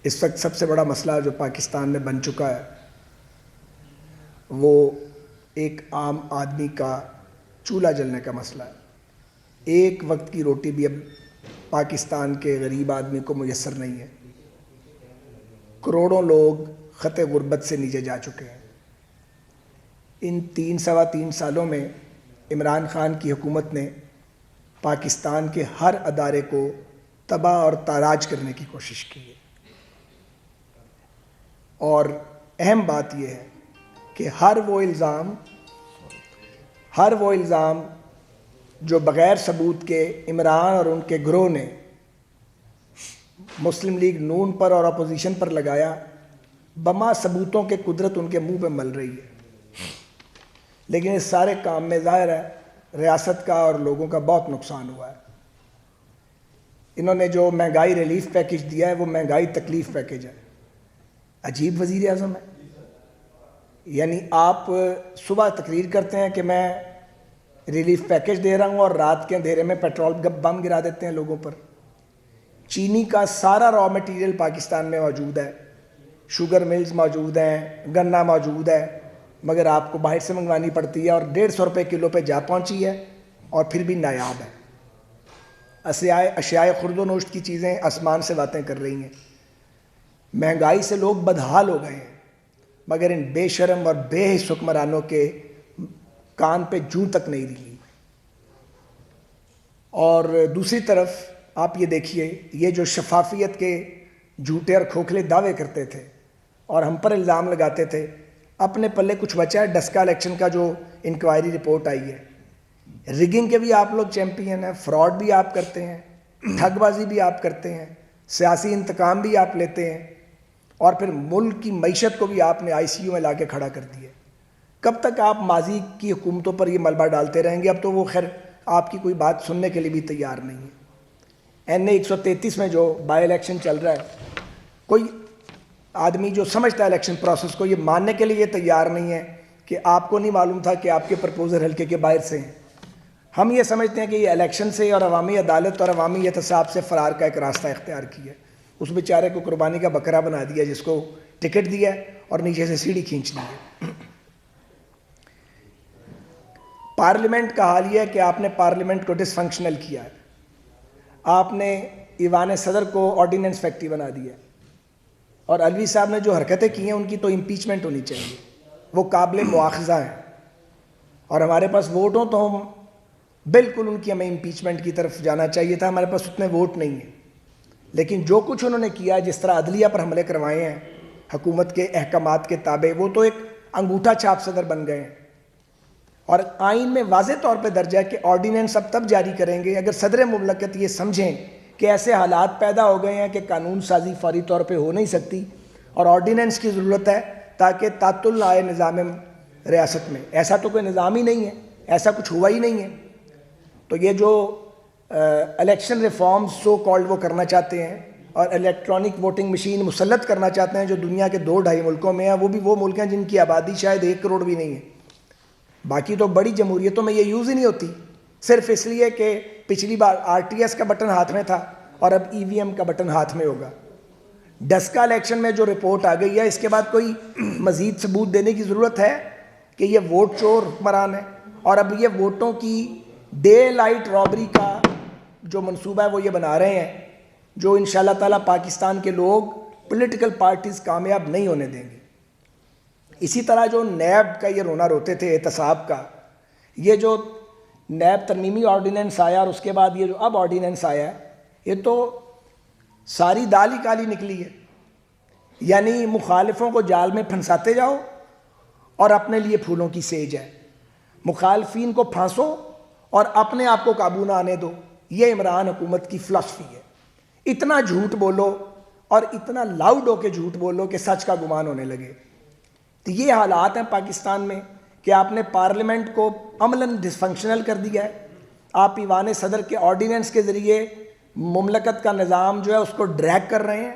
اس وقت سب سے بڑا مسئلہ جو پاکستان میں بن چکا ہے وہ ایک عام آدمی کا چولہا جلنے کا مسئلہ ہے۔ ایک وقت کی روٹی بھی اب پاکستان کے غریب آدمی کو میسر نہیں ہے۔ کروڑوں لوگ خط غربت سے نیچے جا چکے ہیں۔ ان سوا تین سالوں میں عمران خان کی حکومت نے پاکستان کے ہر ادارے کو تباہ اور تاراج کرنے کی کوشش کی ہے، اور اہم بات یہ ہے کہ ہر وہ الزام جو بغیر ثبوت کے عمران اور ان کے گروہ نے مسلم لیگ نون پر اور اپوزیشن پر لگایا، بما ثبوتوں کے قدرت ان کے منہ پہ مل رہی ہے۔ لیکن اس سارے کام میں ظاہر ہے ریاست کا اور لوگوں کا بہت نقصان ہوا ہے۔ انہوں نے جو مہنگائی ریلیف پیکج دیا ہے وہ مہنگائی تکلیف پیکج ہے۔ عجیب وزیر اعظم ہے، یعنی آپ صبح تقریر کرتے ہیں کہ میں ریلیف پیکج دے رہا ہوں اور رات کے اندھیرے میں پیٹرول بم گرا دیتے ہیں لوگوں پر۔ چینی کا سارا را مٹیریل پاکستان میں موجود ہے، شوگر ملز موجود ہیں، گنا موجود ہے، مگر آپ کو باہر سے منگوانی پڑتی ہے اور 150 روپے کلو پہ جا پہنچی ہے، اور پھر بھی نایاب ہے۔ اشیاء خرد و نوشت کی چیزیں آسمان سے باتیں کر رہی ہیں۔ مہنگائی سے لوگ بدحال ہو گئے ہیں، مگر ان بے شرم اور بے حس حکمرانوں کے کان پہ جوں تک نہیں رہی۔ اور دوسری طرف آپ یہ دیکھیے، یہ جو شفافیت کے جھوٹے اور کھوکھلے دعوے کرتے تھے اور ہم پر الزام لگاتے تھے، اپنے پلے کچھ بچا ہے؟ ڈسکا الیکشن کا جو انکوائری رپورٹ آئی ہے، رگنگ کے بھی آپ لوگ چیمپئن ہیں، فراڈ بھی آپ کرتے ہیں، ٹھگ بازی بھی آپ کرتے ہیں، سیاسی انتقام بھی آپ لیتے ہیں، اور پھر ملک کی معیشت کو بھی آپ نے ICU میں لا کے کھڑا کر دیا۔ کب تک آپ ماضی کی حکومتوں پر یہ ملبہ ڈالتے رہیں گے؟ اب تو وہ خیر آپ کی کوئی بات سننے کے لیے بھی تیار نہیں ہے۔ NA 133 میں جو بائی الیکشن چل رہا ہے، کوئی آدمی جو سمجھتا ہے الیکشن پروسیس کو، یہ ماننے کے لیے یہ تیار نہیں ہے کہ آپ کو نہیں معلوم تھا کہ آپ کے پرپوزر حلقے کے باہر سے ہیں۔ ہم یہ سمجھتے ہیں کہ یہ الیکشن سے اور عوامی عدالت اور عوامی احتساب سے فرار کا ایک راستہ اختیار کیا ہے۔ اس بیچارے کو قربانی کا بکرا بنا دیا جس کو ٹکٹ دیا اور نیچے سے سیڑھی کھینچ لی ہے۔ پارلیمنٹ کا حال یہ ہے کہ آپ نے پارلیمنٹ کو ڈس فنکشنل کیا ہے۔ آپ نے ایوان صدر کو آرڈیننس فیکٹری بنا دیا، اور علوی صاحب نے جو حرکتیں کی ہیں ان کی تو امپیچمنٹ ہونی چاہیے، وہ قابل مواخذہ ہیں، اور ہمارے پاس ووٹ ہوں تو ہم بالکل ان کی ہمیں امپیچمنٹ کی طرف جانا چاہیے تھا۔ ہمارے پاس اتنے ووٹ نہیں ہیں، لیکن جو کچھ انہوں نے کیا، جس طرح عدلیہ پر حملے کروائے ہیں حکومت کے احکامات کے تابع، وہ تو ایک انگوٹھا چھاپ صدر بن گئے ہیں۔ اور آئین میں واضح طور پہ درج ہے کہ آرڈیننس اب تب جاری کریں گے اگر صدر مملکت یہ سمجھیں کہ ایسے حالات پیدا ہو گئے ہیں کہ قانون سازی فوری طور پہ ہو نہیں سکتی اور آرڈیننس کی ضرورت ہے تاکہ تعطل آئے نظام ریاست میں۔ ایسا تو کوئی نظام ہی نہیں ہے، ایسا کچھ ہوا ہی نہیں ہے۔ تو یہ جو الیکشن ریفارمز سو کالڈ وہ کرنا چاہتے ہیں اور الیکٹرانک ووٹنگ مشین مسلط کرنا چاہتے ہیں جو دنیا کے 2-2.5 ملکوں میں ہیں، وہ بھی وہ ملک ہیں جن کی آبادی شاید 1 کروڑ بھی نہیں ہے۔ باقی تو بڑی جمہوریتوں میں یہ یوز ہی نہیں ہوتی، صرف اس لیے کہ پچھلی بار RTS کا بٹن ہاتھ میں تھا اور اب EVM کا بٹن ہاتھ میں ہوگا۔ ڈسکا الیکشن میں جو رپورٹ آ گئی ہے، اس کے بعد کوئی مزید ثبوت دینے کی ضرورت ہے کہ یہ ووٹ چور حکمران ہے، اور اب یہ ووٹوں کی ڈے لائٹ رابری کا جو منصوبہ ہے وہ یہ بنا رہے ہیں، جو انشاءاللہ تعالیٰ پاکستان کے لوگ پولیٹیکل پارٹیز کامیاب نہیں ہونے دیں گے۔ اسی طرح جو نیب کا یہ رونا روتے تھے احتساب کا، یہ جو نیب ترمیمی آرڈیننس آیا اور اس کے بعد یہ جو اب آرڈیننس آیا ہے، یہ تو ساری دال ہی کالی نکلی ہے۔ یعنی مخالفوں کو جال میں پھنساتے جاؤ اور اپنے لیے پھولوں کی سیج ہے، مخالفین کو پھانسو اور اپنے آپ کو قابو نہ آنے دو۔ یہ عمران حکومت کی فلسفی ہے۔ اتنا جھوٹ بولو اور اتنا لاؤڈ ہو کے جھوٹ بولو کہ سچ کا گمان ہونے لگے۔ تو یہ حالات ہیں پاکستان میں کہ آپ نے پارلیمنٹ کو عملاً ڈس فنکشنل کر دیا ہے۔ آپ ایوان صدر کے آرڈیننس کے ذریعے مملکت کا نظام جو ہے اس کو ڈریگ کر رہے ہیں،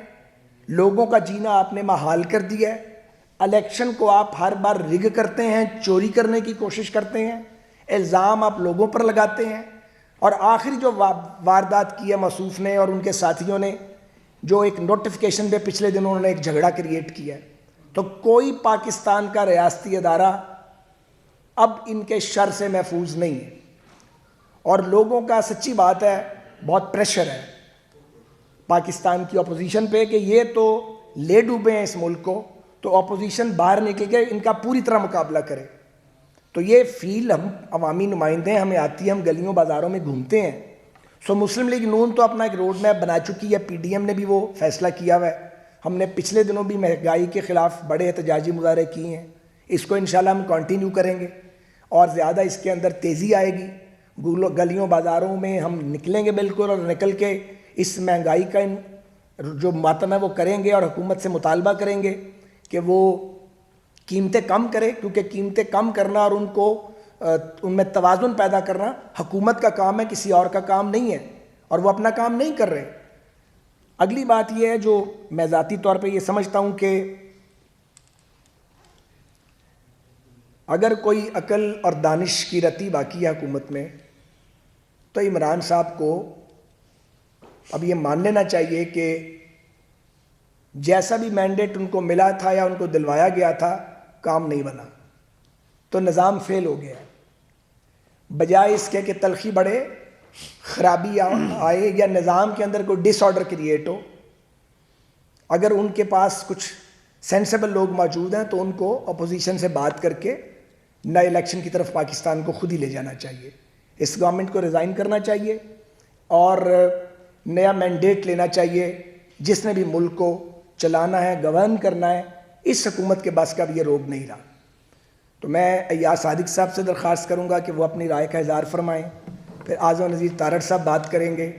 لوگوں کا جینا آپ نے محال کر دیا ہے۔ الیکشن کو آپ ہر بار رگ کرتے ہیں، چوری کرنے کی کوشش کرتے ہیں، الزام آپ لوگوں پر لگاتے ہیں، اور آخری جو واردات کی ہے موصوف نے اور ان کے ساتھیوں نے، جو ایک نوٹیفیکیشن پہ پچھلے دنوں انہوں نے ایک جھگڑا کریٹ کیا ہے. تو کوئی پاکستان کا ریاستی ادارہ اب ان کے شر سے محفوظ نہیں ہے. اور لوگوں کا سچی بات ہے بہت پریشر ہے پاکستان کی اپوزیشن پہ کہ یہ تو لے ڈوبے ہیں اس ملک کو, تو اپوزیشن باہر نکل کے ان کا پوری طرح مقابلہ کرے. تو یہ فیل ہم عوامی نمائندے ہیں, ہمیں آتی ہے, ہم گلیوں بازاروں میں گھومتے ہیں. سو مسلم لیگ نون تو اپنا ایک روڈ میپ بنا چکی ہے, پی ڈی ایم نے بھی وہ فیصلہ کیا ہوا ہے. ہم نے پچھلے دنوں بھی مہنگائی کے خلاف بڑے احتجاجی مظاہرے کیے ہیں, اس کو انشاءاللہ ہم کنٹینیو کریں گے اور زیادہ اس کے اندر تیزی آئے گی. گلیوں بازاروں میں ہم نکلیں گے بالکل, اور نکل کے اس مہنگائی کا جو ماتم ہے وہ کریں گے, اور حکومت سے مطالبہ کریں گے کہ وہ قیمتیں کم کرے, کیونکہ قیمتیں کم کرنا اور ان میں توازن پیدا کرنا حکومت کا کام ہے, کسی اور کا کام نہیں ہے, اور وہ اپنا کام نہیں کر رہے. اگلی بات یہ ہے جو میں ذاتی طور پہ یہ سمجھتا ہوں کہ اگر کوئی عقل اور دانش کی رتی باقی ہے حکومت میں, تو عمران صاحب کو اب یہ مان لینا چاہیے کہ جیسا بھی مینڈیٹ ان کو ملا تھا یا ان کو دلوایا گیا تھا, کام نہیں بنا, تو نظام فیل ہو گیا. بجائے اس کے کہ تلخی بڑھے, خرابی آئے, یا نظام کے اندر کوئی ڈس آرڈر کریٹ ہو, اگر ان کے پاس کچھ سینسیبل لوگ موجود ہیں تو ان کو اپوزیشن سے بات کر کے نئے الیکشن کی طرف پاکستان کو خود ہی لے جانا چاہیے. اس گورنمنٹ کو ریزائن کرنا چاہیے اور نیا مینڈیٹ لینا چاہیے. جس نے بھی ملک کو چلانا ہے, گورن کرنا ہے, اس حکومت کے بس کا بھی یہ روگ نہیں رہا. تو میں ایاز صادق صاحب سے درخواست کروں گا کہ وہ اپنی رائے کا اظہار فرمائیں, پھر اعظم نذیر تارڑ صاحب بات کریں گے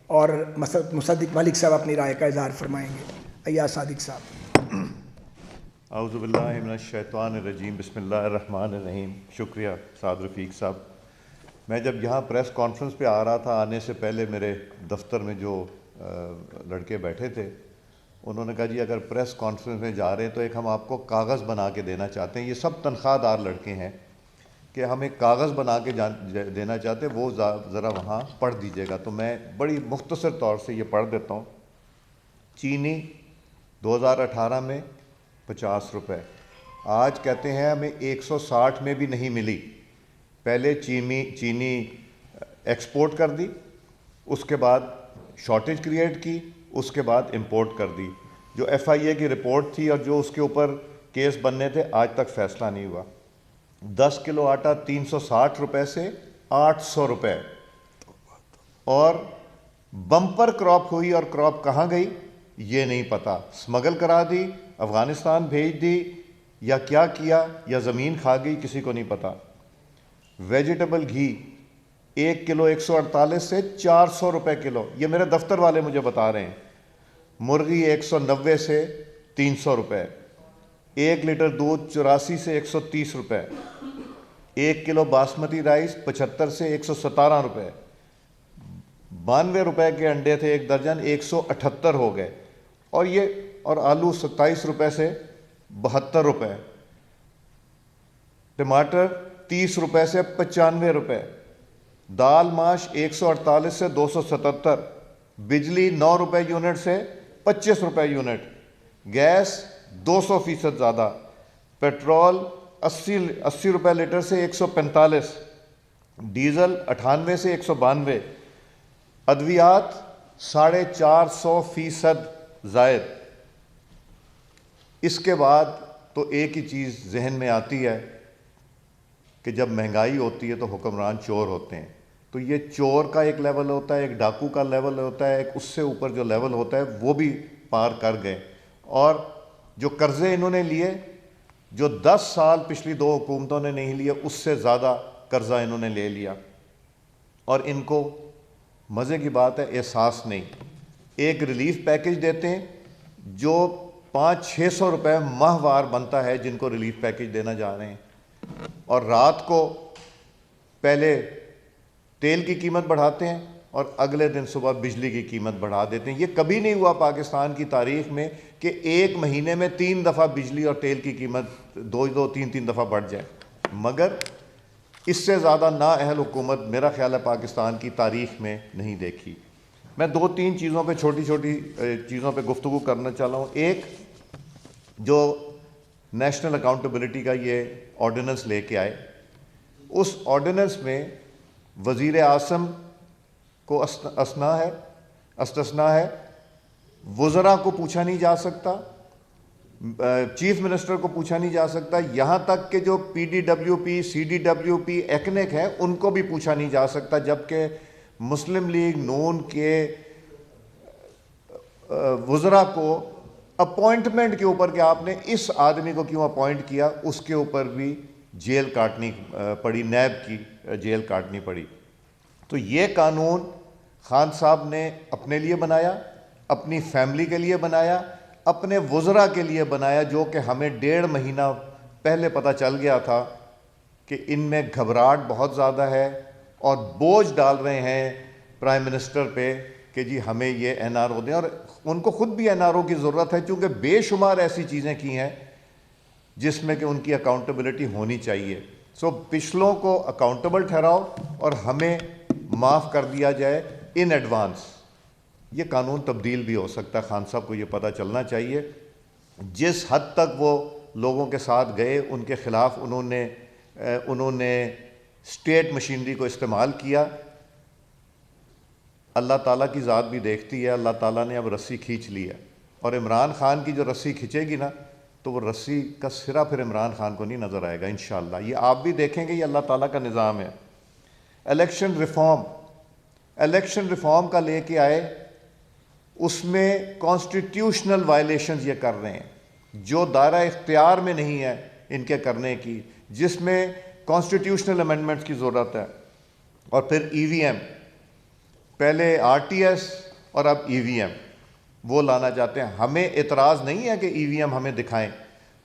اور مصدق ملک صاحب اپنی رائے کا اظہار فرمائیں گے. ایاز صادق صاحب. اعوذ باللہ من الشیطان الرجیم, بسم اللہ الرحمن الرحیم. شکریہ سعد رفیق صاحب. میں جب یہاں پریس کانفرنس پہ آ رہا تھا, آنے سے پہلے میرے دفتر میں جو لڑکے بیٹھے تھے, انہوں نے کہا جی اگر پریس کانفرنس میں جا رہے ہیں تو ایک ہم آپ کو کاغذ بنا کے دینا چاہتے ہیں. یہ سب تنخواہ دار لڑکے ہیں کہ ہم ایک کاغذ بنا کے دینا چاہتے ہیں, وہ ذرا وہاں پڑھ دیجیے گا. تو میں بڑی مختصر طور سے یہ پڑھ دیتا ہوں. چینی 2018 میں 50 روپے, آج کہتے ہیں ہمیں 160 میں بھی نہیں ملی. پہلے چینی ایکسپورٹ کر دی, اس کے بعد شارٹیج کریٹ کی, اس کے بعد امپورٹ کر دی. جو ایف آئی اے کی رپورٹ تھی اور جو اس کے اوپر کیس بننے تھے, آج تک فیصلہ نہیں ہوا. 10 کلو آٹا 360 روپے سے 800 روپے, اور بمپر کراپ ہوئی, اور کراپ کہاں گئی یہ نہیں پتا. اسمگل کرا دی, افغانستان بھیج دی, یا کیا کیا, یا زمین کھا گئی, کسی کو نہیں پتا. ویجیٹیبل گھی 1 کلو 148 سے 400 روپے کلو, یہ میرے دفتر والے مجھے بتا رہے ہیں. مرغی 190 سے 300 روپے. 1 لیٹر دودھ 84 سے 130 روپے. 1 کلو باسمتی رائس 75 سے 117 روپے. 92 روپے کے انڈے تھے ایک درجن, 178 ہو گئے. اور آلو 27 روپے سے 72 روپے. ٹماٹر 30 روپے سے 95 روپے. دال ماش 148 سے 277. بجلی 9 روپے یونٹ سے 25 روپے یونٹ. گیس 200% زیادہ. پیٹرول 80 روپے لیٹر سے 145. ڈیزل 98 سے 192. ادویات 450% زائد. اس کے بعد تو ایک ہی چیز ذہن میں آتی ہے کہ جب مہنگائی ہوتی ہے تو حکمران چور ہوتے ہیں. تو یہ چور کا ایک لیول ہوتا ہے, ایک ڈاکو کا لیول ہوتا ہے, ایک اس سے اوپر جو لیول ہوتا ہے وہ بھی پار کر گئے. اور جو قرضے انہوں نے لیے, جو 10 سال پچھلی 2 حکومتوں نے نہیں لیے, اس سے زیادہ قرضہ انہوں نے لے لیا. اور ان کو مزے کی بات ہے احساس نہیں. ایک ریلیف پیکج دیتے ہیں جو 500-600 روپے ماہوار بنتا ہے جن کو ریلیف پیکج دینا جا رہے ہیں, اور رات کو پہلے تیل کی قیمت بڑھاتے ہیں اور اگلے دن صبح بجلی کی قیمت بڑھا دیتے ہیں. یہ کبھی نہیں ہوا پاکستان کی تاریخ میں کہ ایک مہینے میں 3 دفعہ بجلی اور تیل کی قیمت 2-3 دفعہ بڑھ جائے. مگر اس سے زیادہ نااہل حکومت میرا خیال ہے پاکستان کی تاریخ میں نہیں دیکھی. میں 2-3 چیزوں پہ چھوٹی چھوٹی چیزوں پہ گفتگو کرنا چاہ رہا ہوں. ایک جو نیشنل اکاؤنٹیبلٹی کا یہ آرڈیننس لے کے آئے, اس آرڈیننس میں وزیر اعظم کو استثنا ہے, وزراء کو پوچھا نہیں جا سکتا, چیف منسٹر کو پوچھا نہیں جا سکتا, یہاں تک کہ جو PDWP CDWP ایکنک ہے ان کو بھی پوچھا نہیں جا سکتا, جبکہ مسلم لیگ نون کے وزراء کو اپوائنٹمنٹ کے اوپر کہ آپ نے اس آدمی کو کیوں اپوائنٹ کیا, اس کے اوپر بھی جیل کاٹنی پڑی, نیب کی جیل کاٹنی پڑی. تو یہ قانون خان صاحب نے اپنے لیے بنایا, اپنی فیملی کے لیے بنایا, اپنے وزراء کے لیے بنایا, جو کہ ہمیں 1.5 مہینہ پہلے پتہ چل گیا تھا کہ ان میں گھبراہٹ بہت زیادہ ہے اور بوجھ ڈال رہے ہیں پرائم منسٹر پہ کہ جی ہمیں یہ NRO دیں, اور ان کو خود بھی NRO کی ضرورت ہے, چونکہ بے شمار ایسی چیزیں کی ہیں جس میں کہ ان کی اکاؤنٹیبلٹی ہونی چاہیے. سو پچھلوں کو اکاؤنٹیبل ٹھہراؤ اور ہمیں معاف کر دیا جائے ان ایڈوانس. یہ قانون تبدیل بھی ہو سکتا ہے, خان صاحب کو یہ پتہ چلنا چاہیے. جس حد تک وہ لوگوں کے ساتھ گئے, ان کے خلاف انہوں نے اسٹیٹ مشینری کو استعمال کیا. اللہ تعالیٰ کی ذات بھی دیکھتی ہے, اللہ تعالیٰ نے اب رسی کھینچ لی ہے, اور عمران خان کی جو رسی کھینچے گی نا تو وہ رسی کا سرا پھر عمران خان کو نہیں نظر آئے گا انشاءاللہ. یہ آپ بھی دیکھیں گے, یہ اللہ تعالیٰ کا نظام ہے. الیکشن ریفارم کا لے کے آئے, اس میں کانسٹیٹیوشنل وائلیشنز یہ کر رہے ہیں جو دائرہ اختیار میں نہیں ہے ان کے کرنے کی, جس میں کانسٹیٹیوشنل امینڈمنٹس کی ضرورت ہے. اور پھر EVM, پہلے RTS اور اب EVM وہ لانا چاہتے ہیں. ہمیں اعتراض نہیں ہے کہ EVM ہمیں دکھائیں,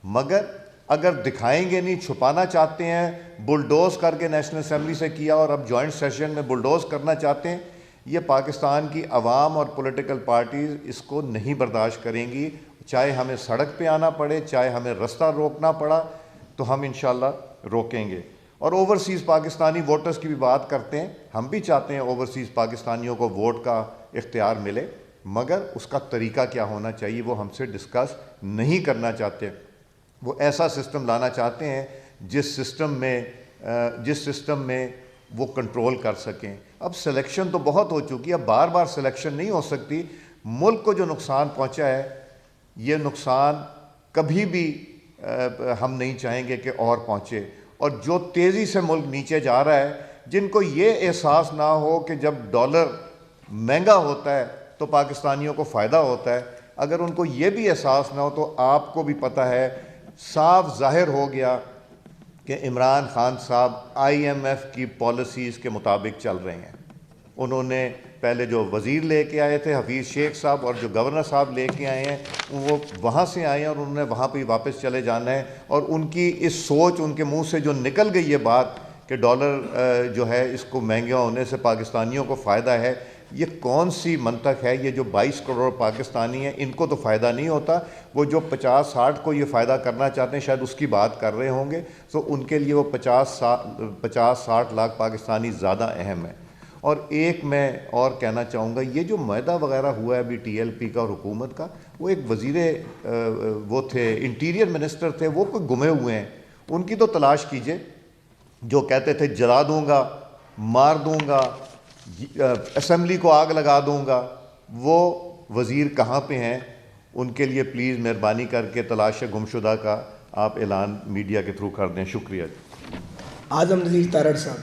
مگر اگر دکھائیں گے نہیں, چھپانا چاہتے ہیں, بلڈوز کر کے نیشنل اسمبلی سے کیا اور اب جوائنٹ سیشن میں بلڈوز کرنا چاہتے ہیں, یہ پاکستان کی عوام اور پولیٹیکل پارٹیز اس کو نہیں برداشت کریں گی. چاہے ہمیں سڑک پہ آنا پڑے, چاہے ہمیں رستہ روکنا پڑا, تو ہم انشاءاللہ روکیں گے. اور اوورسیز پاکستانی ووٹرز کی بھی بات کرتے ہیں, ہم بھی چاہتے ہیں اوورسیز پاکستانیوں کو ووٹ کا اختیار ملے, مگر اس کا طریقہ کیا ہونا چاہیے وہ ہم سے ڈسکس نہیں کرنا چاہتے. وہ ایسا سسٹم لانا چاہتے ہیں جس سسٹم میں وہ کنٹرول کر سکیں. اب سلیکشن تو بہت ہو چکی ہے, اب بار بار سلیکشن نہیں ہو سکتی. ملک کو جو نقصان پہنچا ہے, یہ نقصان کبھی بھی ہم نہیں چاہیں گے کہ اور پہنچے. اور جو تیزی سے ملک نیچے جا رہا ہے, جن کو یہ احساس نہ ہو کہ جب ڈالر مہنگا ہوتا ہے تو پاکستانیوں کو فائدہ ہوتا ہے, اگر ان کو یہ بھی احساس نہ ہو تو آپ کو بھی پتہ ہے, صاف ظاہر ہو گیا کہ عمران خان صاحب IMF کی پالیسیز کے مطابق چل رہے ہیں. انہوں نے پہلے جو وزیر لے کے آئے تھے حفیظ شیخ صاحب, اور جو گورنر صاحب لے کے آئے ہیں, وہ وہاں سے آئے ہیں اور انہوں نے وہاں پہ واپس چلے جانا ہے. اور ان کی اس سوچ, ان کے منہ سے جو نکل گئی یہ بات کہ ڈالر جو ہے اس کو مہنگا ہونے سے پاکستانیوں کو فائدہ ہے, یہ کون سی منطق ہے؟ یہ جو 22 کروڑ پاکستانی ہیں ان کو تو فائدہ نہیں ہوتا, وہ جو 50-60 کو یہ فائدہ کرنا چاہتے ہیں شاید اس کی بات کر رہے ہوں گے. تو ان کے لیے وہ 50-60 لاکھ پاکستانی زیادہ اہم ہے. اور ایک میں اور کہنا چاہوں گا, یہ جو معاہدہ وغیرہ ہوا ہے ابھی TLP کا اور حکومت کا, وہ ایک وزیر وہ تھے, انٹیریئر منسٹر تھے, وہ کوئی گمے ہوئے ہیں, ان کی تو تلاش کیجئے. جو کہتے تھے جلا دوں گا, مار دوں گا, اسمبلی کو آگ لگا دوں گا, وہ وزیر کہاں پہ ہیں؟ ان کے لیے پلیز مہربانی کر کے تلاش گمشدہ کا آپ اعلان میڈیا کے تھرو کر دیں. شکریہ. اعظم نذیر تارڑ صاحب.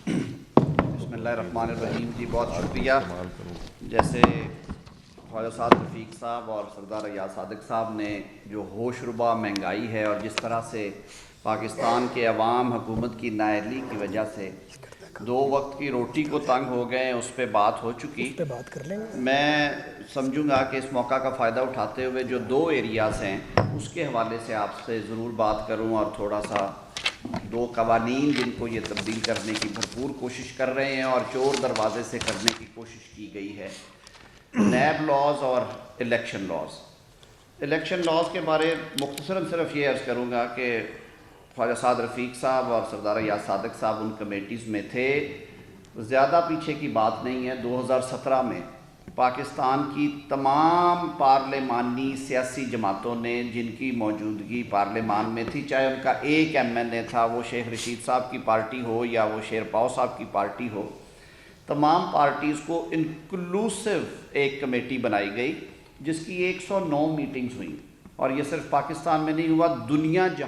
بسم اللہ الرحمن الرحیم. جی بہت شکریہ. جیسے خواجہ سعد رفیق صاحب اور سردار ایاز صادق صاحب نے جو ہوش ربا مہنگائی ہے اور جس طرح سے پاکستان کے عوام حکومت کی نااہلی کی وجہ سے 2 وقت کی روٹی کو تنگ ہو گئے ہیں, اس پہ بات ہو چکی. میں سمجھوں گا کہ اس موقع کا فائدہ اٹھاتے ہوئے جو 2 ایریاز ہیں اس کے حوالے سے آپ سے ضرور بات کروں, اور تھوڑا سا 2 قوانین جن کو یہ تبدیل کرنے کی بھرپور کوشش کر رہے ہیں اور چور دروازے سے کرنے کی کوشش کی گئی ہے, نیب لاز اور الیکشن لاز. الیکشن لاز کے بارے مختصراً صرف یہ عرض کروں گا کہ خواجہ سعد رفیق صاحب اور سردار ایاز صادق صاحب ان کمیٹیز میں تھے, زیادہ پیچھے کی بات نہیں ہے. 2017 میں پاکستان کی تمام پارلیمانی سیاسی جماعتوں نے جن کی موجودگی پارلیمان میں تھی، چاہے ان کا ایک ایم این اے تھا، وہ شیخ رشید صاحب کی پارٹی ہو یا وہ شیر پاؤ صاحب کی پارٹی ہو، تمام پارٹیز کو انکلوسیو ایک کمیٹی بنائی گئی جس کی 109 میٹنگز ہوئیں، اور یہ صرف پاکستان میں نہیں ہوا، دنیا جہاں